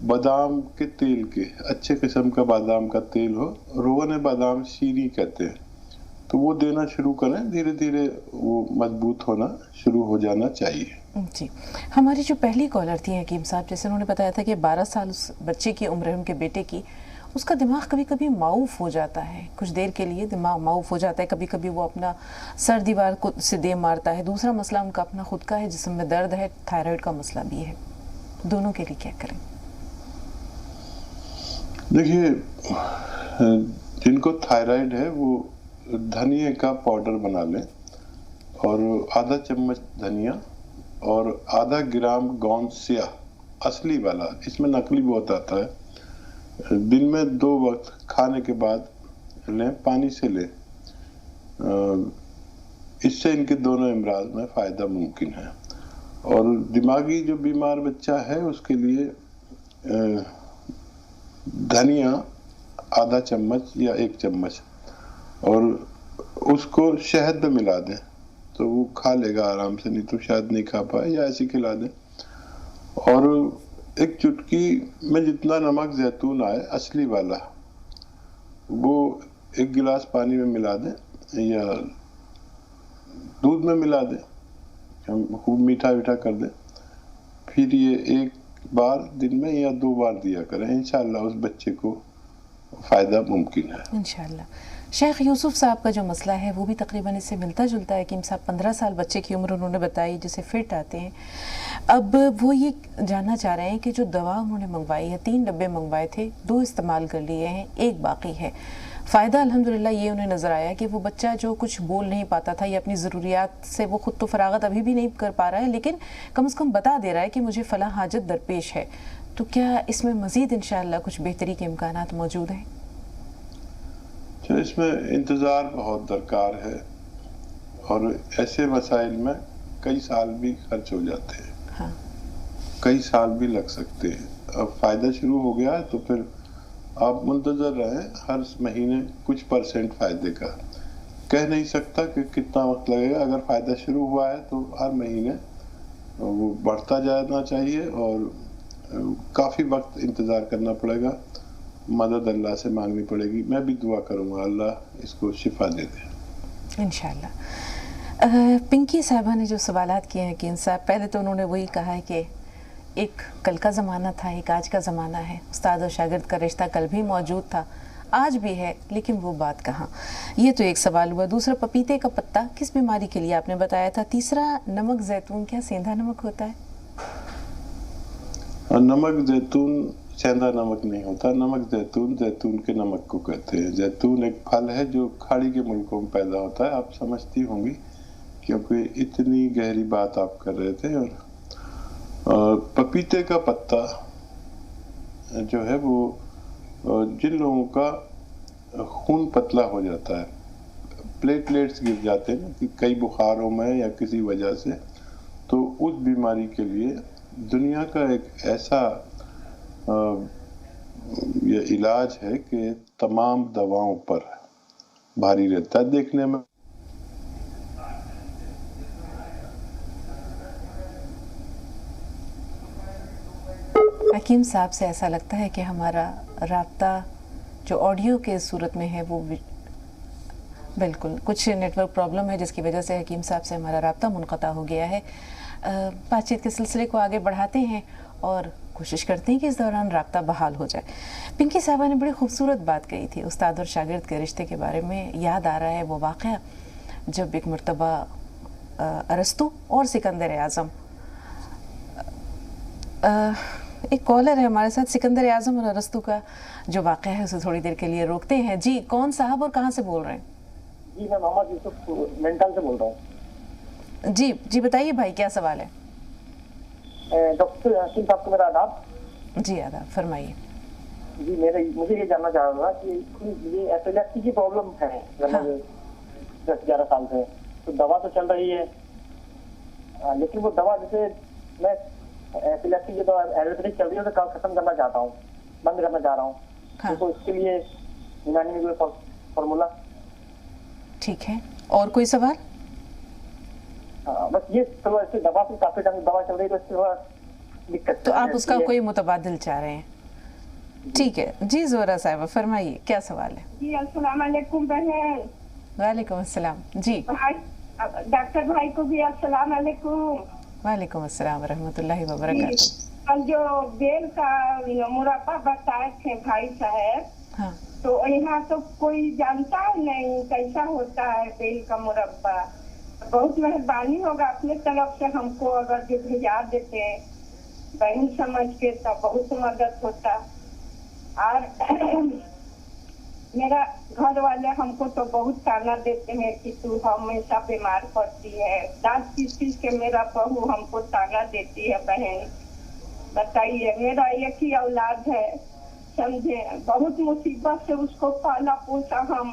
बादाम के तेल के, अच्छे किस्म का बादाम का तेल हो, रोगन बादाम शीरी कहते हैं, तो वो देना शुरू करें। धीरे धीरे वो मजबूत होना शुरू हो जाना चाहिए। जी, हमारी जो पहली कॉलर थी हकीम साहब, जैसे उन्होंने बताया था कि 12 साल उस बच्चे की उम्र है, उनके बेटे की, उसका दिमाग कभी कभी माऊफ हो जाता है, कुछ देर के लिए दिमाग माऊफ हो जाता है, कभी कभी वो अपना सर दीवार को से दे मारता है। दूसरा मसला उनका अपना खुद का है, जिस्म में दर्द है, थायराइड का मसला भी है। दोनों के लिए क्या करें? देखिए, जिनको थायराइड है वो धनिया का पाउडर बना लें और आधा चम्मच धनिया और आधा ग्राम गोंद स्याह असली वाला, इसमें नकली बहुत आता है, दिन में 2 वक्त खाने के बाद लें, पानी से लें। इससे इनके दोनों इमराज में फ़ायदा मुमकिन है। और दिमागी जो बीमार बच्चा है उसके लिए धनिया आधा चम्मच या 1 चम्मच और उसको शहद में मिला दें तो वो खा लेगा आराम से, नहीं तो शायद नहीं खा पाए, या ऐसे खिला दें। और 1 चुटकी में जितना नमक जैतून आए असली वाला, वो 1 गिलास पानी में मिला दें या दूध में मिला दें, हम खूब मीठा कर दें। फिर ये 1 बार दिन में या 2 बार दिया करें, इंशाअल्लाह उस बच्चे को फ़ायदा मुमकिन है इंशाअल्लाह। शेख यूसुफ साहब का जो मसला है वो भी तकरीबन इससे मिलता जुलता है। हकीम साहब 15 साल बच्चे की उम्र उन्होंने बताई, जिसे फिट आते हैं। अब वो ये जानना चाह रहे हैं कि जो दवा उन्होंने मंगवाई है, 3 डब्बे मंगवाए थे, 2 इस्तेमाल कर लिए हैं, 1 बाकी है। फ़ायदा अल्हम्दुलिल्लाह ये उन्हें नज़र आया कि वो बच्चा जो कुछ बोल नहीं पाता था या अपनी ज़रूरियात से वो ख़ुद तो फरागत अभी भी नहीं कर पा रहा है, लेकिन कम से कम बता दे रहा है कि मुझे फ़लाँ हाजत दरपेश है। तो क्या इसमें मज़ीद इंशाअल्लाह कुछ बेहतरी के इम्कानात मौजूद हैं? इसमें इंतज़ार बहुत दरकार है और ऐसे मसाइल में कई साल भी खर्च हो जाते हैं। हाँ। कई साल भी लग सकते हैं। अब फ़ायदा शुरू हो गया है तो फिर آپ منتظر رہیں ہر مہینے کچھ % فائدے کا. کہہ نہیں سکتا کہ کتنا وقت لگے گا. اگر فائدہ شروع ہوا ہے تو ہر مہینے وہ بڑھتا جانا چاہیے اور کافی وقت انتظار کرنا پڑے گا. مدد اللہ سے مانگنی پڑے گی. میں بھی دعا کروں گا اللہ اس کو شفا دے دے انشاءاللہ. پنکی صاحبہ نے جو سوالات کیے ہیں حکیم صاحب، پہلے تو انہوں نے وہی کہا ہے کہ ایک کل کا زمانہ تھا، ایک آج کا زمانہ ہے. استاد اور شاگرد کا رشتہ کل بھی موجود تھا، آج بھی ہے، لیکن وہ بات کہاں. یہ تو ایک سوال ہوا. دوسرا، پپیتے کا پتا کس بیماری کے لیے آپ نے بتایا تھا. تیسرا، نمک زیتون کیا سیندھا نمک ہوتا ہے؟ نمک زیتون سیندھا نمک نہیں ہوتا. نمک زیتون زیتون کے نمک کو کہتے ہیں. زیتون ایک پھل ہے جو کھاڑی کے ملکوں میں پیدا ہوتا ہے. آپ سمجھتی ہوں گی کیونکہ اتنی گہری بات آپ کر رہے تھے. اور پپیتے کا پتا جو ہے وہ جن لوگوں کا خون پتلا ہو جاتا ہے، پلیٹلیٹس گر جاتے ہیں کہ کئی بخاروں میں یا کسی وجہ سے، تو اس بیماری کے لیے دنیا کا ایک ایسا یہ علاج ہے کہ تمام دواؤں پر بھاری رہتا ہے. دیکھنے میں حکیم صاحب سے ایسا لگتا ہے کہ ہمارا رابطہ جو آڈیو کے صورت میں ہے وہ بالکل کچھ نیٹ ورک پرابلم ہے جس کی وجہ سے حکیم صاحب سے ہمارا رابطہ منقطع ہو گیا ہے. بات چیت کے سلسلے کو آگے بڑھاتے ہیں اور کوشش کرتے ہیں کہ اس دوران رابطہ بحال ہو جائے. پنکی صاحبہ نے بڑی خوبصورت بات کہی تھی استاد اور شاگرد کے رشتے کے بارے میں. یاد آ رہا ہے وہ واقعہ جب ایک مرتبہ ارسطو اور سکندر اعظم، ایک کالر ہے ہمارے ساتھ، سکندر اعظم اور ارسطو کا جو واقعہ ہے اسے تھوڑی دیر کے لیے روکتے ہیں. جی کون صاحب اور کہاں سے بول رہے ہیں؟ جی میں محمد یوسف مینٹل سے بول رہا ہوں. جی بتائیے بھائی کیا سوال ہے؟ ڈاکٹر حکیم صاحب کو میرا آداب. جی آداب، فرمائیے. جی مجھے یہ جاننا چاہ رہا تھا کہ یہ ایپیلیپسی کی پرابلم ہے 10-11 سال سے، تو دوا تو چل رہی ہے لیکن وہ دوا جیسے میں ایپیلیپسی کی دوا ایلوپیتھک چل رہی ہے تو ختم کرنا چاہتا ہوں، بند کرنا چاہ رہا ہوں. تو اس کے لیے یونانی میں کوئی فارمولا؟ ٹھیک ہے، اور کوئی سوال؟ بس یہ دوا سے کافی ٹائم دوا چل رہی ہے تو اس سے تھوڑا دقت. تو آپ اس کا کوئی متبادل چاہ رہے ہیں؟ ٹھیک ہے. جی زہرا صاحبہ فرمائیے کیا سوال ہے؟ جی السلام علیکم بہن. وعلیکم السلام. جی ڈاکٹر بھائی کو بھی السلام علیکم. وعلیکم السلام ورحمۃ اللہ وبرکاتہ. کل جو بیل کا مربع بتائے تھے بھائی صاحب، تو یہاں تو کوئی جانتا ہے نہیں کیسا ہوتا ہے بیل کا مربع. بہت مہربانی ہوگا اپنے طرف سے ہم کو اگر جو بھیجا دیتے بہن سمجھ کے تو بہت مدد ہوتا. اور میرا گھر والے ہم کو تو بہت تانا دیتے ہیں کہ تو ہمیشہ بیمار پڑتی ہے. دانت پیس کے میرا بہو ہم کو تانا دیتی ہے. بہن بتائیے، میرا ایک ہی اولاد ہے، سمجھے، بہت مصیبت سے اس کو پالا پوسا. ہم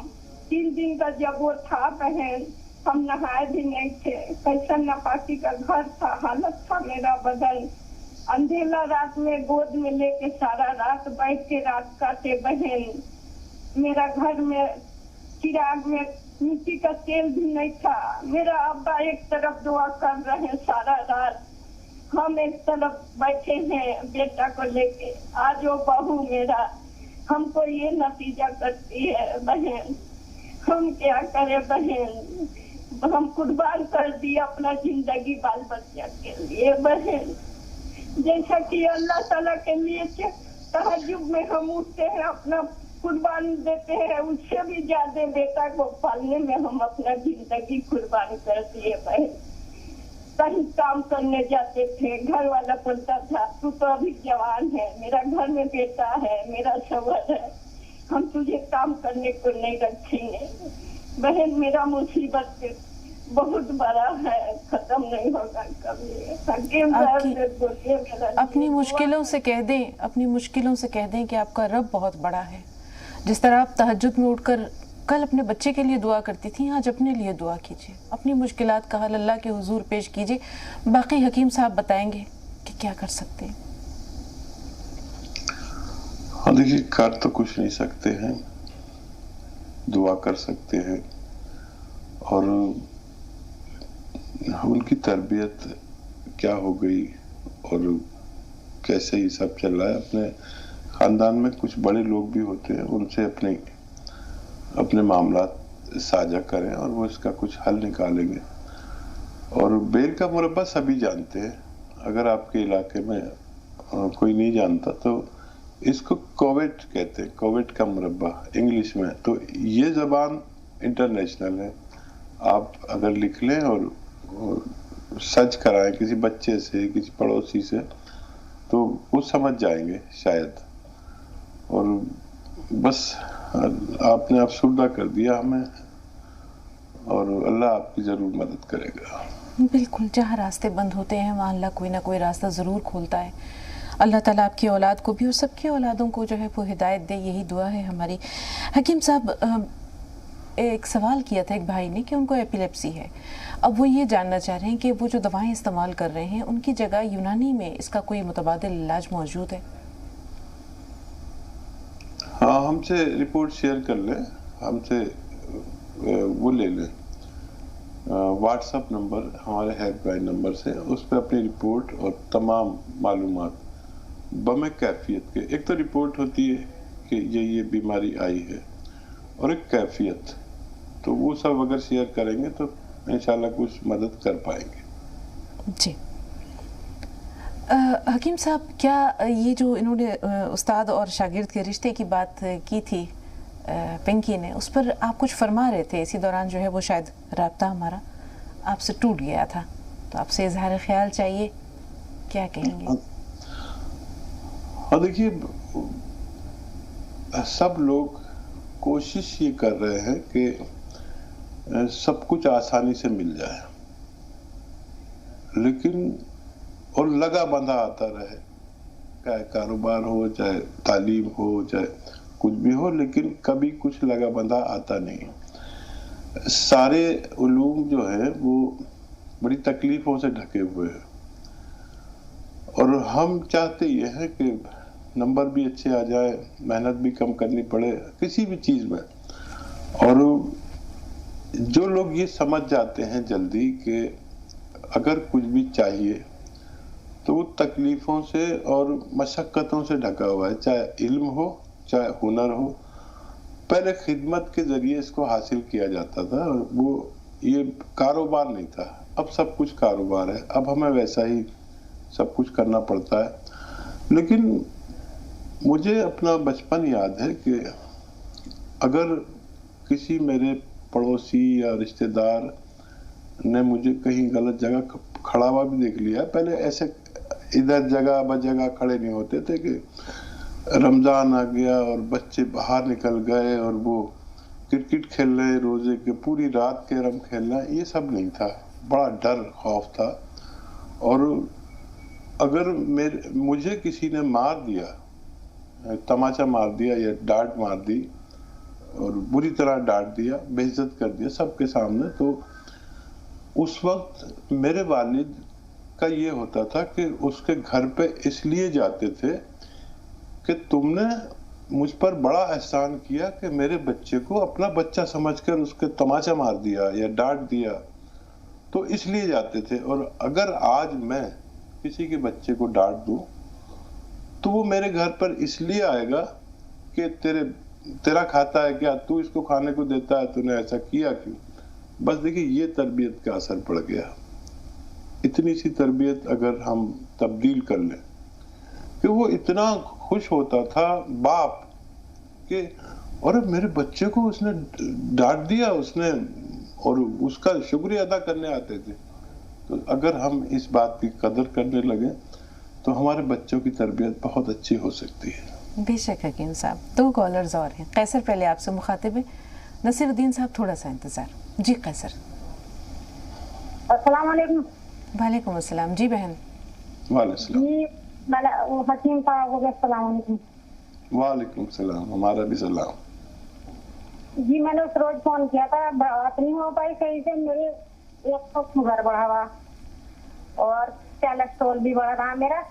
3 دن کا جب وہ تھا بہن ہم نہائے بھی نہیں تھے. کیسا نپاسی کا گھر تھا، حالت تھا میرا بدن. اندھیلا رات میں گود میں لے کے سارا رات بیٹھ کے رات کاٹے. بہن میرا گھر میں چراغ میں مٹی کا تیل بھی نہیں تھا. میرا ابا ایک طرف دعا کر رہے ہیں سارا رات، ہم ایک طرف بیٹھے ہیں بیٹا کو لے کے. آج وہ بہو میرا ہم کو یہ نتیجہ کرتی ہے. بہن ہم کیا کرے بہن، ہم قربان کر دیا اپنا زندگی بال بچہ کے لیے. بہن جیسا کہ اللہ تعالیٰ کے لیے تہجد میں ہم اٹھتے ہیں اپنا قربان دیتے ہیں، اس سے بھی زیادہ بیٹا کو پالنے میں ہم اپنا زندگی قربان کر دیے. بہن کہیں کام کرنے جاتے تھے، گھر والا بولتا تھا تو ابھی جوان ہے، میرا گھر میں بیٹا ہے، میرا شوہر ہے، ہم تجھے کام کرنے کو نہیں رکھیں گے. بہن میرا مصیبت بہت بڑا ہے، ختم نہیں ہوگا کبھی. اپنی مشکلوں سے کہہ دیں، اپنی مشکلوں سے کہہ دیں کہ آپ کا رب بہت بڑا ہے. جس طرح آپ تہجد میں اٹھ کر کل اپنے بچے کے لیے دعا کرتی تھی، آج اپنے لیے دعا کیجیے، اپنی مشکلات کا حل اللہ کے حضور پیش کیجیے. باقی حکیم صاحب بتائیں گے کہ کیا کر سکتے ہیں. देखिए कर तो कुछ नहीं सकते हैं, दुआ कर सकते हैं, और उनकी तरबियत क्या हो गई और कैसे ये सब चल रहा है। अपने खानदान में कुछ बड़े लोग भी होते हैं, उनसे अपने मामला साझा करें और वो इसका कुछ हल निकालेंगे। और बेर का मुरब्बा सभी जानते हैं, अगर आपके इलाके में कोई नहीं जानता तो इसको कोविड कहते हैं, कोविड का मुरब्बा इंग्लिश में। तो ये ज़बान इंटरनेशनल है, आप अगर लिख लें और सर्च कराएं किसी बच्चे से, किसी पड़ोसी से, तो वो समझ जाएंगे शायद। और बस आपने अफसुर्दा कर दिया हमें, और अल्लाह आपकी ज़रूर मदद करेगा। बिल्कुल, जहाँ रास्ते बंद होते हैं वहाँ अल्लाह कोई ना कोई रास्ता ज़रूर खोलता है। अल्लाह ताला आपकी औलाद को भी और सबकी औलादों को जो है वो हिदायत दे, यही दुआ है हमारी। हकीम साहब, एक सवाल किया था एक भाई ने कि उनको एपिलेप्सी है, अब वो ये जानना चाह रहे हैं कि वो जो दवाएं इस्तेमाल कर रहे हैं उनकी जगह यूनानी में इसका कोई मुतबादिल इलाज मौजूद है? हाँ, हमसे रिपोर्ट शेयर कर लें, हमसे वो ले लें, व्हाट्सएप नंबर हमारे हेल्पलाइन नंबर से, उस पर अपनी रिपोर्ट और तमाम मालूमात बमे कैफियत के, एक तो रिपोर्ट होती है कि ये बीमारी आई है, और एक कैफियत, तो वो सब अगर शेयर करेंगे तो इंशाल्लाह कुछ मदद कर पाएंगे। जी हकीम साहब, क्या ये जो इन्होंने उस्ताद और शागिर्द के रिश्ते की बात की थी पिंकी ने, उस पर आप कुछ फरमा रहे थे, इसी दौरान जो है वो शायद राब्ता हमारा आपसे टूट गया था, तो आपसे इजहार ख्याल चाहिए, क्या कहेंगे? हाँ, देखिए सब लोग कोशिश ये कर रहे हैं कि सब कुछ आसानी से मिल जाए, लेकिन और लगा बंधा आता रहे, चाहे कारोबार हो, चाहे तालीम हो, चाहे कुछ भी हो, लेकिन कभी कुछ लगा बंधा आता नहीं। सारे उलूम जो है वो बड़ी तकलीफों से ढके हुए हैं, और हम चाहते ये हैं कि नंबर भी अच्छे आ जाए, मेहनत भी कम करनी पड़े किसी भी चीज़ में। और जो लोग ये समझ जाते हैं जल्दी कि अगर कुछ भी चाहिए तो वो तकलीफों से और मशक्क़तों से ढका हुआ है, चाहे इल्म हो चाहे हुनर हो। पहले खिदमत के ज़रिए इसको हासिल किया जाता था, और वो ये कारोबार नहीं था, अब सब कुछ कारोबार है, अब हमें वैसा ही सब कुछ करना पड़ता है। लेकिन मुझे अपना बचपन याद है कि अगर किसी मेरे पड़ोसी या रिश्तेदार ने मुझे कहीं गलत जगह खड़ा हुआ भी देख लिया, पहले ऐसे इधर जगह ब जगह खड़े नहीं होते थे कि रमज़ान आ गया और बच्चे बाहर निकल गए और वो क्रिकेट खेल रहे, रोजे के पूरी रात कैरम खेलना, ये सब नहीं था, बड़ा डर खौफ था। और अगर मुझे किसी ने मार दिया, तमाचा मार दिया या डांट मार दी और बुरी तरह डांट दिया, बेइज्जत कर दिया सबके सामने, तो उस वक्त मेरे वालिद का ये होता था कि उसके घर पे इसलिए जाते थे कि तुमने मुझ पर बड़ा एहसान किया कि मेरे बच्चे को अपना बच्चा समझकर उसके तमाचा मार दिया या डांट दिया, तो इसलिए जाते थे। और अगर आज मैं किसी के बच्चे को डांट दूं तो वो मेरे घर पर इसलिए आएगा कि तेरा खाता है क्या, तू इसको खाने को देता है, तूने ऐसा किया क्यों। बस देखिए ये तरबियत का असर पड़ गया। इतनी सी तरबियत अगर हम तब्दील कर लें कि वो इतना खुश होता था बाप कि और मेरे बच्चे को उसने डांट दिया उसने, और उसका शुक्रिया अदा करने आते थे। तो अगर हम इस बात की कदर करने लगे तो हमारे बच्चों की तरबियत बहुत अच्छी हो सकती है। बेशक हकीम साहब, 2 कॉलर्स और हैं। कैसर पहले आपसे मुखातिब है, नसीरुद्दीन साहब थोड़ा सा इंतजार। जी कैसर। अस्सलाम वालेकुम। वालेकुम अस्सलाम। जी बहन। वालेकुम जी हकीम साहब को अस्सलाम वालेकुम। वालेकुम सलाम, हमारा भी सलाम। जी मैंने उस रोज फोन किया था, बात नहीं हो पाई सही से। मेरे 100 शुगर बढ़ा हुआ और कोलेस्ट्रॉल भी बढ़ रहा मेरा,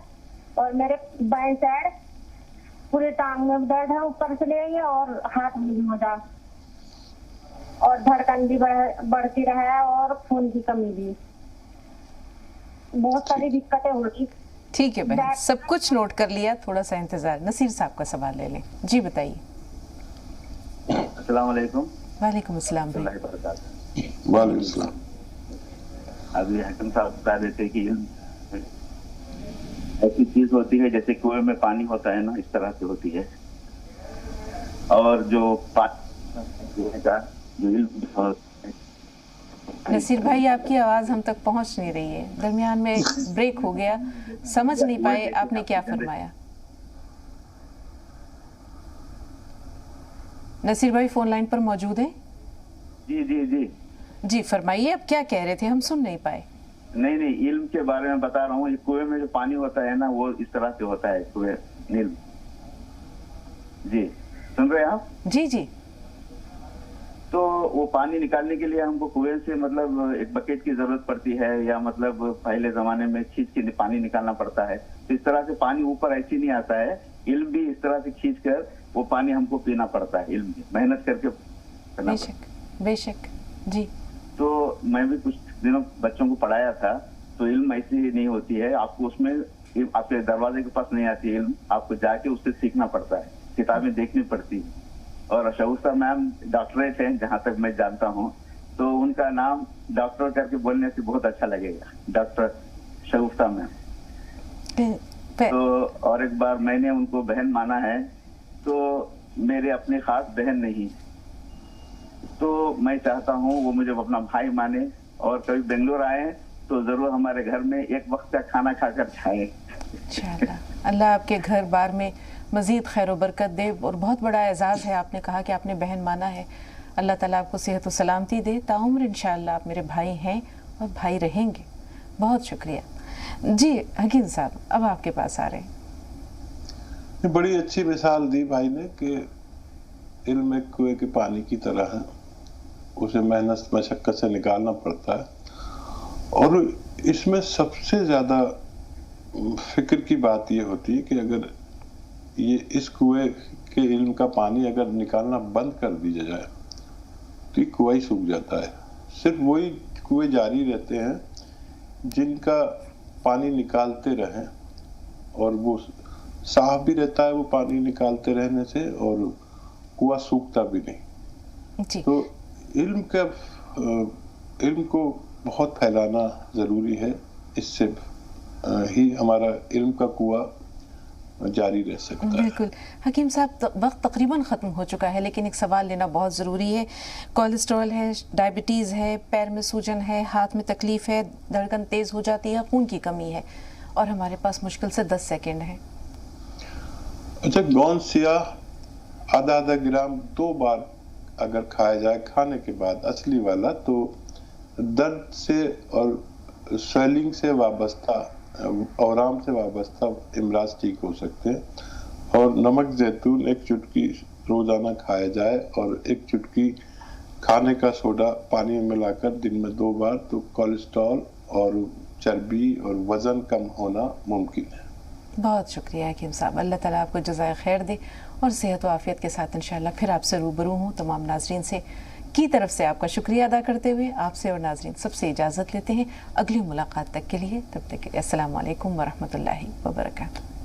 और मेरे बाएं साइड पूरे टांग में दर्द है ऊपर से लेके और हाथ में मोजा, और धड़कन भी बढ़ती रहा और खून की कमी भी, बहुत सारी दिक्कतें हो रही। ठीक है बहन, सब कुछ नोट कर लिया, थोड़ा सा इंतजार। नसीर साहब का सवाल ले लें। जी बताइए। अस्सलाम वालेकुम। वालेकुम अस्सलाम भाई। वालेकुम अस्सलाम। अभी हकीम साहब बता रहे थे कि ऐसी चीज होती है जैसे कुएं में पानी होता है ना, इस तरह से होती है। और जो पानी का जो नसीर भाई आपकी आवाज हम तक पहुंच नहीं रही है, दरमियान में ब्रेक हो गया, समझ नहीं पाए आपने क्या फरमाया। नसीर भाई फोन लाइन पर मौजूद हैं? जी जी जी जी फरमाइए, अब क्या कह रहे थे, हम सुन नहीं पाए। नहीं, इल्म के बारे में बता रहा हूँ। कुएं में जो पानी होता है ना, वो इस तरह से होता है कुएं। नील जी, सुन रहे हैं आप? जी जी। तो वो पानी निकालने के लिए हमको कुएं से मतलब एक बकेट की जरूरत पड़ती है, या मतलब पहले जमाने में खींच के पानी निकालना पड़ता है। तो इस तरह से पानी ऊपर ऐसे नहीं आता है। इल्म भी इस तरह से खींच कर वो पानी हमको पीना पड़ता है, इल्म मेहनत करके। बेशक बेशक जी। तो मैं भी कुछ दिनों बच्चों को पढ़ाया था, तो इल्म ऐसी ही नहीं होती है। आपको उसमें आपके दरवाजे के पास नहीं आती इल्म, आपको जाके उससे सीखना पड़ता है, किताबें देखनी पड़ती है। और शगुफ्ता मैम डॉक्टरेट हैं जहाँ तक मैं जानता हूँ, तो उनका नाम डॉक्टर करके बोलने से बहुत अच्छा लगेगा, डॉक्टर शगुफ्ता मैम। तो और एक बार मैंने उनको बहन माना है, तो मेरे अपने खास बहन नहीं, तो मैं चाहता हूँ वो मुझे अपना भाई माने, और कभी बेंगलोर आए तो जरूर हमारे घर में एक वक्त का खाना खाकर जाए। इंशाअल्लाह अल्लाह आपके घर बार में मज़ीद खैर बरकत दे। और बहुत बड़ा एजाज़ है, आपने कहा कि आपने बहन माना है। अल्लाह ताला आपको सेहत व सलामती दे, ताउम्र इंशाअल्लाह आप मेरे भाई हैं और भाई रहेंगे। बहुत शुक्रिया जी। हकीम साहब अब आपके पास आ रहे हैं। बड़ी अच्छी मिसाल दी भाई ने कि इल्म एक कुएं के पानी की तरह है, उसे मेहनत मशक्कत से निकालना पड़ता है। और इसमें सबसे ज़्यादा फिक्र की बात ये होती है कि अगर ये इस कुएं के इल्म का पानी अगर निकालना बंद कर दिया जाए तो ये कुआं ही सूख जाता है। सिर्फ वही कुएं जारी रहते हैं जिनका पानी निकालते रहें, और वो साफ भी रहता है वो पानी निकालते रहने से, और कुआं सूखता भी नहीं जी। तो इल्म को बहुत फैलाना ज़रूरी है, इससे ही हमारा इल्म का कुआं जारी रह सकता है। बिल्कुल हकीम साहब, वक्त तकरीबन ख़त्म हो चुका है, लेकिन एक सवाल लेना बहुत ज़रूरी है। कोलेस्ट्रॉल है, डायबिटीज़ है, पैर में सूजन है, हाथ में तकलीफ़ है, धड़कन तेज़ हो जाती है, खून की कमी है, और हमारे पास मुश्किल से 10 सेकंड है। अच्छा, गोंद सियाह आधा ग्राम 2 बार अगर खाया जाए खाने के बाद, असली वाला, तो दर्द से और स्वेलिंग से वाबस्ता, औराम से वाबस्ता इमराज ठीक हो सकते हैं। और नमक जैतून 1 चुटकी रोजाना खाया जाए, और 1 चुटकी खाने का सोडा पानी में मिलाकर दिन में 2 बार, तो कोलेस्ट्रॉल और चर्बी और वजन कम होना मुमकिन है। बहुत शुक्रिया हकीम साहब, अल्लाह ताला आपको जज़ाए खैर दे, और सेहत व आफियत के साथ इंशाअल्लाह फिर आपसे रूबरू हूँ। तमाम नाजरीन से की तरफ से आपका शुक्रिया अदा करते हुए आपसे और नाजरीन सबसे इजाज़त लेते हैं। अगली मुलाकात तक के लिए, तब तक के लिए अस्सलाम वालेकुम व रहमतुल्लाहि व बरकातहू।